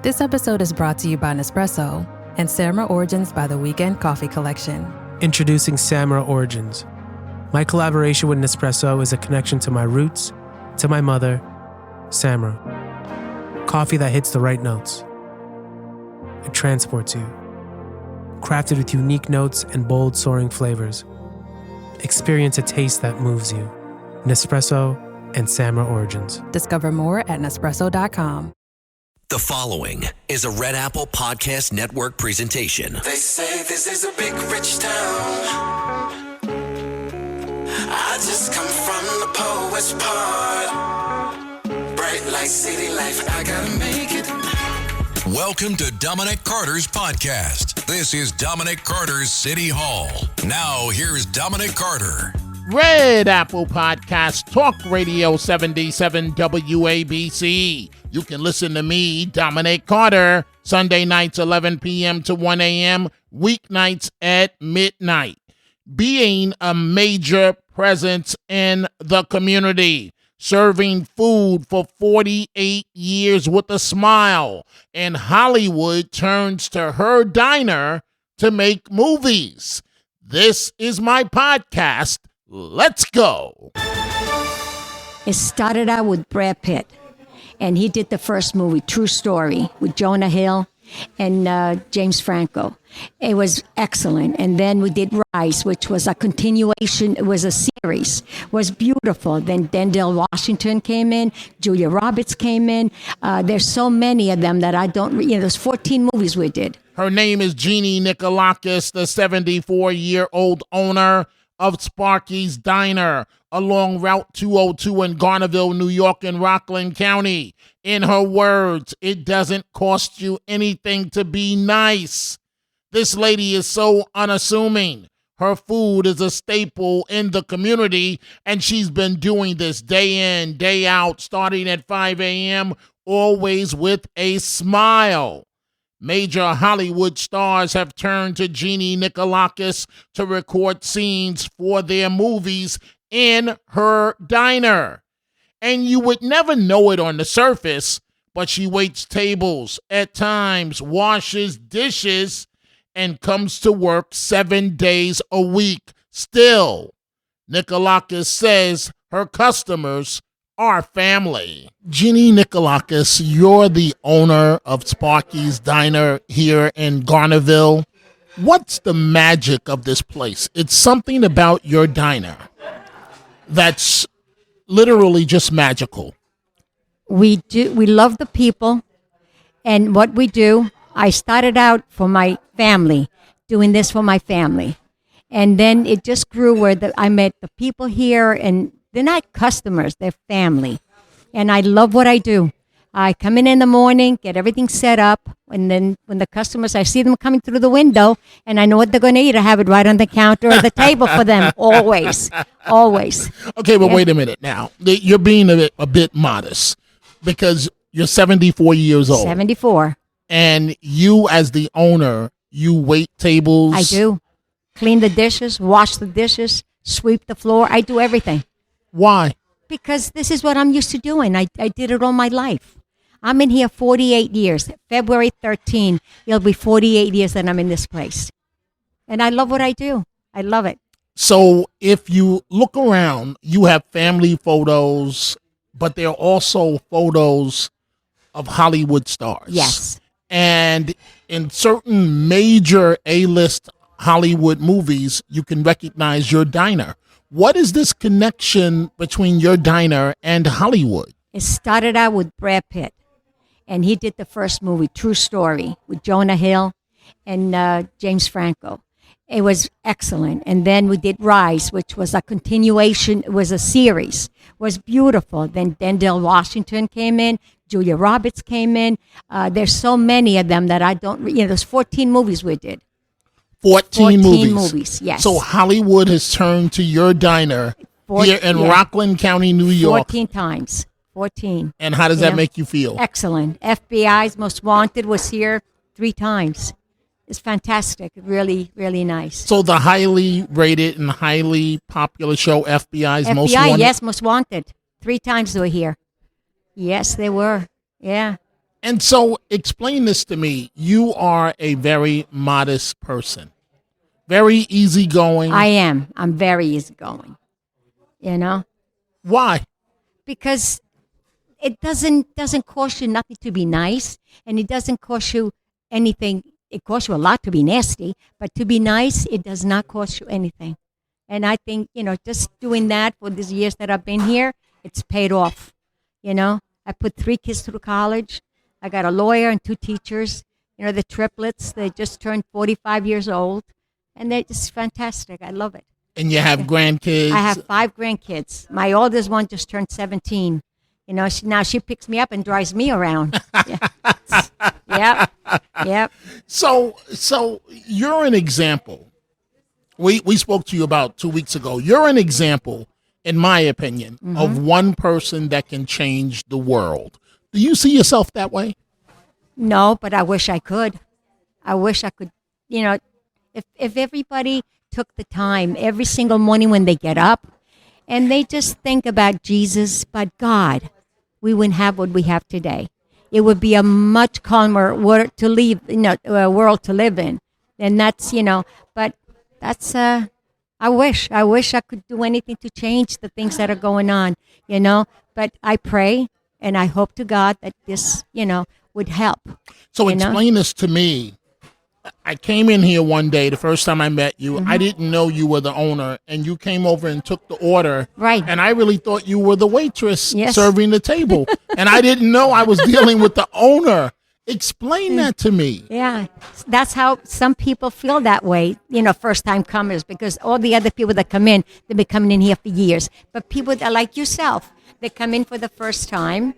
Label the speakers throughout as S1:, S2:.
S1: This episode is brought to you by Nespresso and Samra Origins by the Weekend Coffee Collection.
S2: Introducing Samra Origins. My collaboration with Nespresso is a connection to my roots, to my mother, Samra. Coffee that hits the right notes. It transports you. Crafted with unique notes and bold, soaring flavors. Experience a taste that moves you. Nespresso and Samra Origins.
S1: Discover more at Nespresso.com.
S3: The following is a Red Apple Podcast Network presentation.
S4: They say this is a big rich town. I just come from the poet's part. Bright light, city life, I gotta make it.
S5: Welcome to Dominic Carter's podcast. This is Dominic Carter's City Hall. Now, here's Dominic Carter.
S6: Red Apple Podcast, Talk Radio 77 WABC. You can listen to me, Dominic Carter, Sunday nights 11 p.m. to 1 a.m., weeknights at midnight. Being a major presence in the community, serving food for 48 years with a smile, and Hollywood turns to her diner to make movies. This is my podcast. Let's go.
S7: It started out with Brad Pitt, and he did the first movie, True Story, with Jonah Hill and James Franco. It was excellent. And then we did Rise, which was a continuation. It was a series. It was beautiful. Then Denzel Washington came in. Julia Roberts came in. There's so many of them that I don't, there's 14 movies we did.
S6: Her name is Jeanie Nicolakis, the 74-year-old owner of Sparky's Diner along Route 202 in Garnerville, New York, in Rockland County. In her words, it doesn't cost you anything to be nice. This lady is so unassuming. Her food is a staple in the community, and she's been doing this day in, day out, starting at 5 a.m., always with a smile. Major Hollywood stars have turned to Jeanie Nicolakis to record scenes for their movies in her diner. And you would never know it on the surface, but she waits tables, at times washes dishes, and comes to work 7 days a week. Still, Nicolakis says her customers are family. Jeanie Nicolakis, you're the owner of Sparky's Diner here in Garnerville. What's the magic of this place? It's something about your diner that's literally just magical.
S7: We love the people, and what we do, I started out for my family, doing this for my family. And then it just grew where I met the people here, and they're not customers, they're family. And I love what I do. I come in the morning, get everything set up, and then when the customers, I see them coming through the window, and I know what they're going to eat. I have it right on the counter or the table for them, always, always.
S6: Okay, but wait a minute now. You're being a bit modest because you're 74 years old.
S7: 74.
S6: And you, as the owner, you wait tables.
S7: I do. Clean the dishes, wash the dishes, sweep the floor. I do everything.
S6: Why?
S7: Because this is what I'm used to doing. I did it all my life. I'm in here 48 years. February 13, it'll be 48 years that I'm in this place. And I love what I do. I love it.
S6: So if you look around, you have family photos, but there are also photos of Hollywood stars.
S7: Yes.
S6: And in certain major A-list Hollywood movies, you can recognize your diner. What is this connection between your diner and Hollywood?
S7: It started out with Brad Pitt, and he did the first movie, True Story, with Jonah Hill and James Franco. It was excellent. And then we did Rise, which was a continuation. It was a series. It was beautiful. Then Denzel Washington came in. Julia Roberts came in. There's so many of them that I don't, there's 14 movies we did.
S6: 14 movies.
S7: Yes.
S6: So Hollywood has turned to your diner here in Rockland County, New York.
S7: 14 times. 14.
S6: And how does that make you feel?
S7: Excellent. FBI's Most Wanted was here 3 times. It's fantastic. Really, really nice.
S6: So the highly rated and highly popular show FBI's Most Wanted?
S7: Yes, Most Wanted. 3 times they were here. Yes, they were. Yeah.
S6: And so explain this to me. You are a very modest person, very easygoing.
S7: I am. I'm very easygoing.
S6: Why?
S7: Because it doesn't cost you nothing to be nice, and it doesn't cost you anything. It costs you a lot to be nasty, but to be nice, it does not cost you anything. And I think, just doing that for these years that I've been here, it's paid off. I put 3 kids through college. I got a lawyer and 2 teachers. The triplets, they just turned 45 years old, and they're just fantastic. I love it.
S6: And you have grandkids?
S7: I have 5 grandkids. My oldest one just turned 17. Now she picks me up and drives me around. Yeah. Yep.
S6: So you're an example. We spoke to you about 2 weeks ago. You're an example, in my opinion, of one person that can change the world. Do you see yourself that way?
S7: No, but I wish I could. I wish I could. If everybody took the time every single morning when they get up and they just think about Jesus, but God, we wouldn't have what we have today. It would be a much calmer world to live in. And that's, but that's, I wish I could do anything to change the things that are going on, but I pray and I hope to God that this, would help.
S6: So explain this to me. I came in here one day, the first time I met you. I didn't know you were the owner, and you came over and took the order.
S7: Right.
S6: And I really thought you were the waitress
S7: Yes.
S6: serving the table. And I didn't know I was dealing with the owner. Explain that to me.
S7: Yeah, that's how some people feel that way, first time comers, because all the other people that come in, they've been coming in here for years. But people that like yourself, they come in for the first time,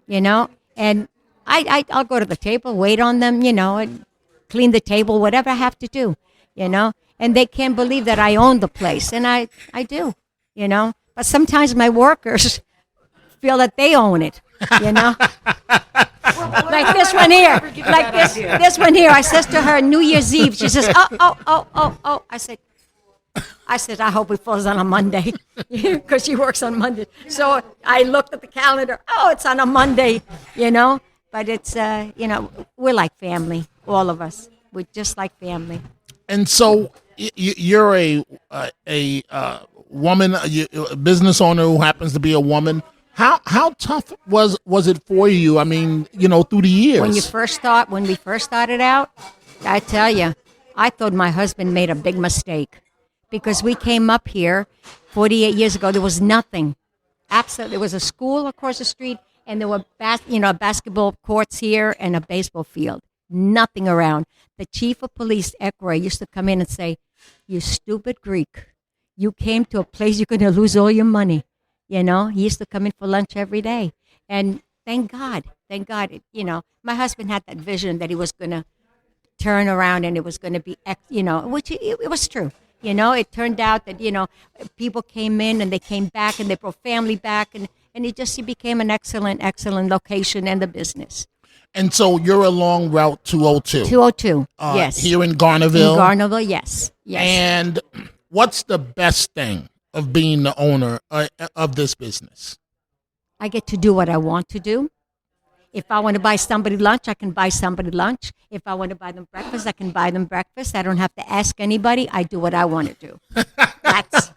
S7: and I'll go to the table, wait on them, and clean the table, whatever I have to do, and they can't believe that I own the place. And I do, but sometimes my workers feel that they own it, like this one here, like this one here. I says to her New Year's Eve, she says, oh. I said, I hope it falls on a Monday, because she works on Monday. So I looked at the calendar. Oh, it's on a Monday, But it's, we're like family, all of us. We're just like family.
S6: And so you're a woman, a business owner who happens to be a woman. How tough was it for you? I mean, through the years.
S7: When we first started out, I tell you, I thought my husband made a big mistake, because we came up here 48 years ago. There was nothing. Absolutely, there was a school across the street, and there were basketball courts here and a baseball field. Nothing around. The chief of police, Ekroy, used to come in and say, "You stupid Greek, you came to a place you're going to lose all your money." He used to come in for lunch every day. And thank God, my husband had that vision that he was going to turn around and it was going to be, which it was true. It turned out that, people came in and they came back and they brought family back, and it became an excellent location and the business.
S6: And so you're along Route 202.
S7: 202, yes.
S6: Here in Garnerville?
S7: In Garnerville, yes.
S6: And what's the best thing of being the owner of this business?
S7: I get to do what I want to do. If I want to buy somebody lunch, I can buy somebody lunch. If I want to buy them breakfast, I can buy them breakfast. I don't have to ask anybody. I do what I want to do. That's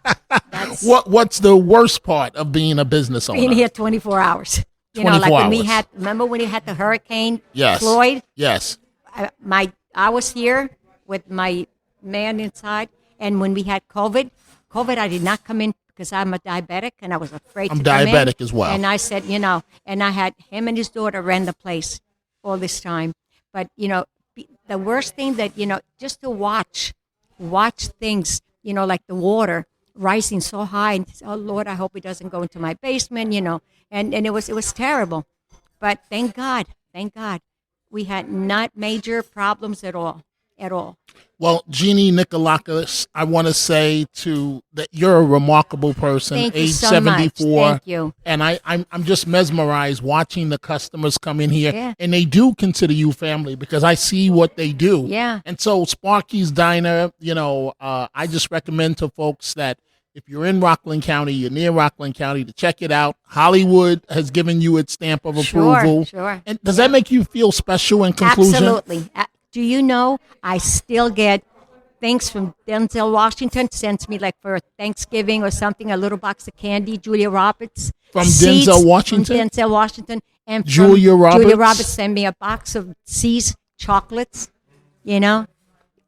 S6: What's the worst part of being a business owner?
S7: Being here 24 hours.
S6: 24
S7: when
S6: hours.
S7: Remember when we had the hurricane?
S6: Yes.
S7: Floyd?
S6: Yes.
S7: I was here with my man inside, and when we had COVID, I did not come in because I'm a diabetic and I was afraid to come in.
S6: I'm diabetic as well.
S7: And I said, and I had him and his daughter ran the place all this time. But, the worst thing that, just to watch things, like the water rising so high, and oh Lord, I hope it doesn't go into my basement, and it was terrible. But thank God, we had not major problems at all.
S6: Well, Jeanie Nicolakis, I want to say that you're a remarkable person.
S7: Thank you
S6: age
S7: so
S6: 74.
S7: much. Thank you.
S6: And I'm just mesmerized watching the customers come in here.
S7: Yeah.
S6: And they do consider you family because I see what they do.
S7: Yeah.
S6: And so Sparky's Diner, I just recommend to folks that if you're in Rockland County, you're near Rockland County, to check it out. Hollywood has given you its stamp of approval.
S7: Sure.
S6: And does that make you feel special in conclusion?
S7: Absolutely. Do you know I still get things from Denzel Washington, sends me like for Thanksgiving or something, a little box of candy, Julia Roberts.
S6: From Denzel Washington?
S7: From Denzel Washington. And from
S6: Julia Roberts
S7: sent me a box of C's chocolates, you know,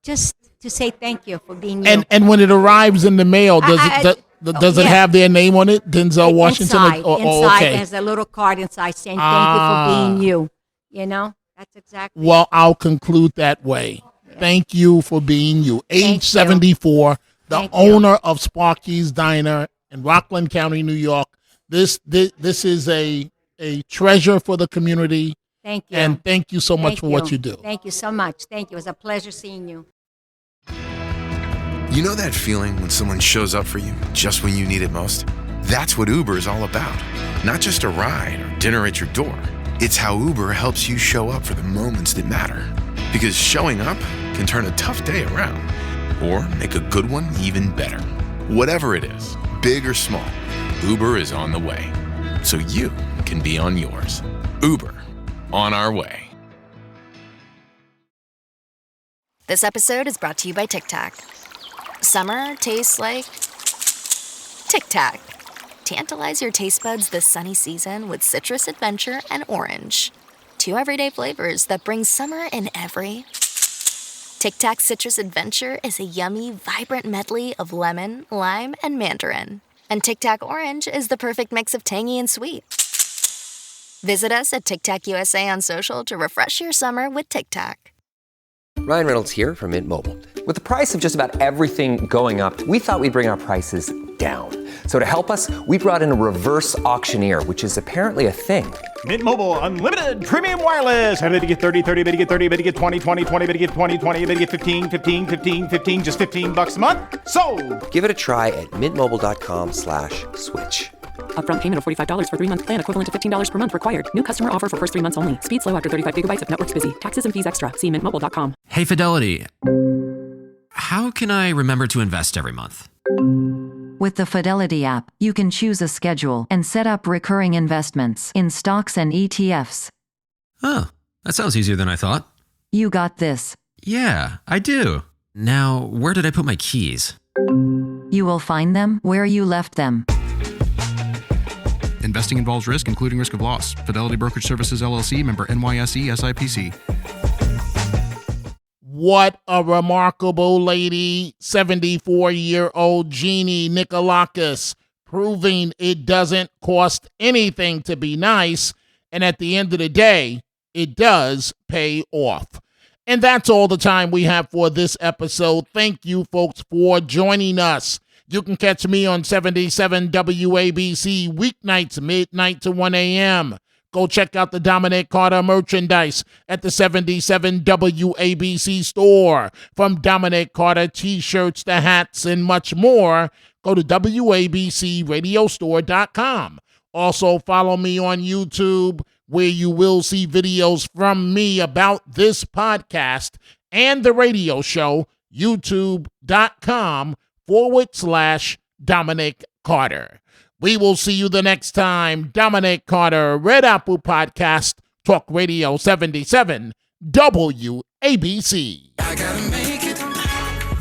S7: just to say thank you for being you.
S6: And when it arrives in the mail, does it have their name on it, Denzel Washington?
S7: Inside,
S6: okay.
S7: It has a little card inside saying thank you for being you. You know, that's exactly.
S6: Well, I'll conclude that way. Yeah. Thank you for being you. Age 74, the owner of Sparky's Diner in Rockland County, New York. This is a treasure for the community.
S7: Thank you.
S6: And thank you so much for what you do.
S7: Thank you so much. Thank you. It was a pleasure seeing you.
S8: You know that feeling when someone shows up for you just when you need it most? That's what Uber is all about. Not just a ride or dinner at your door. It's how Uber helps you show up for the moments that matter. Because showing up can turn a tough day around or make a good one even better. Whatever it is, big or small, Uber is on the way. So you can be on yours. Uber, on our way.
S9: This episode is brought to you by Tic Tac. Summer tastes like Tic Tac. Tantalize your taste buds this sunny season with citrus adventure and orange. 2 everyday flavors that bring summer in every. Tic Tac Citrus Adventure is a yummy, vibrant medley of lemon, lime, and mandarin. And Tic Tac Orange is the perfect mix of tangy and sweet. Visit us at Tic Tac USA on social to refresh your summer with Tic Tac.
S10: Ryan Reynolds here from Mint Mobile. With the price of just about everything going up, we thought we'd bring our prices down. So to help us, we brought in a reverse auctioneer, which is apparently a thing.
S11: Mint Mobile Unlimited Premium Wireless. How to get 30, 30, bit to get 30, bit to get 20, 20, 20, bit to get 20, 20, bit to get 15, 15, 15, 15, just $15 a month? Sold! Give it a try at mintmobile.com/switch.
S12: Upfront payment of $45 for 3-month plan, equivalent to $15 per month required. New customer offer for first 3 months only. Speed slow after 35 gigabytes if network's busy. Taxes and fees extra. See mintmobile.com.
S13: Hey, Fidelity. How can I remember to invest every month?
S14: With the Fidelity app, you can choose a schedule and set up recurring investments in stocks and ETFs.
S13: Oh, that sounds easier than I thought.
S14: You got this.
S13: Yeah, I do. Now, where did I put my keys?
S14: You will find them where you left them.
S15: Investing involves risk, including risk of loss. Fidelity Brokerage Services, LLC, member NYSE, SIPC.
S6: What a remarkable lady, 74-year-old Jeanie Nicolakis, proving it doesn't cost anything to be nice, and at the end of the day, it does pay off. And that's all the time we have for this episode. Thank you, folks, for joining us. You can catch me on 77 WABC weeknights, midnight to 1 a.m. Go check out the Dominic Carter merchandise at the 77 WABC store. From Dominic Carter t-shirts to hats and much more, go to WABCRadiostore.com. Also, follow me on YouTube, where you will see videos from me about this podcast and the radio show, youtube.com/Dominic Carter. We will see you the next time. Dominic Carter, Red Apple Podcast, Talk Radio 77, WABC.
S5: I gotta make it.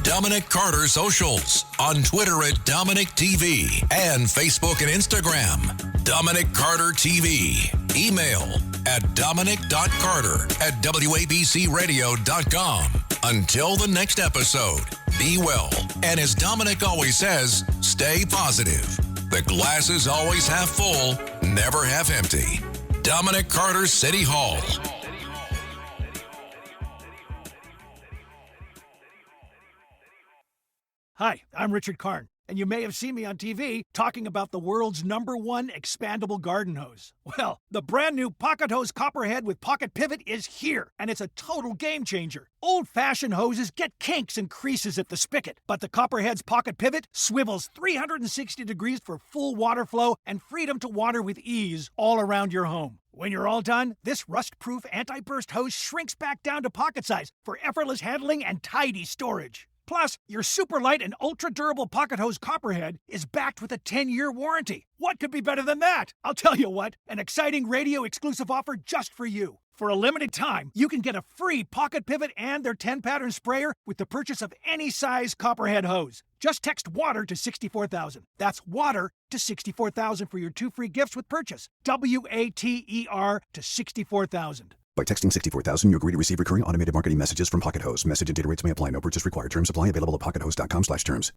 S5: Dominic Carter Socials on Twitter at Dominic TV and Facebook and Instagram. Dominic Carter TV. Email at dominic.carter@wabcradio.com. Until the next episode, be well. And as Dominic always says, stay positive. The glass is always half full, never half empty. Dominic Carter City Hall.
S16: Hi, I'm Richard Karn, and you may have seen me on TV talking about the world's #1 expandable garden hose. Well, the brand new Pocket Hose Copperhead with Pocket Pivot is here, and it's a total game changer. Old-fashioned hoses get kinks and creases at the spigot, but the Copperhead's Pocket Pivot swivels 360 degrees for full water flow and freedom to water with ease all around your home. When you're all done, this rust-proof anti-burst hose shrinks back down to pocket size for effortless handling and tidy storage. Plus, your super light and ultra durable pocket hose Copperhead is backed with a 10-year warranty. What could be better than that? I'll tell you what, an exciting radio exclusive offer just for you. For a limited time, you can get a free pocket pivot and their 10-pattern sprayer with the purchase of any size Copperhead hose. Just text WATER to 64,000. That's WATER to 64,000 for your 2 free gifts with purchase. WATER to 64,000.
S17: By texting 64,000, you agree to receive recurring automated marketing messages from Pocket Hose. Message and data rates may apply. No purchase required. Terms apply. Available at pockethose.com/terms.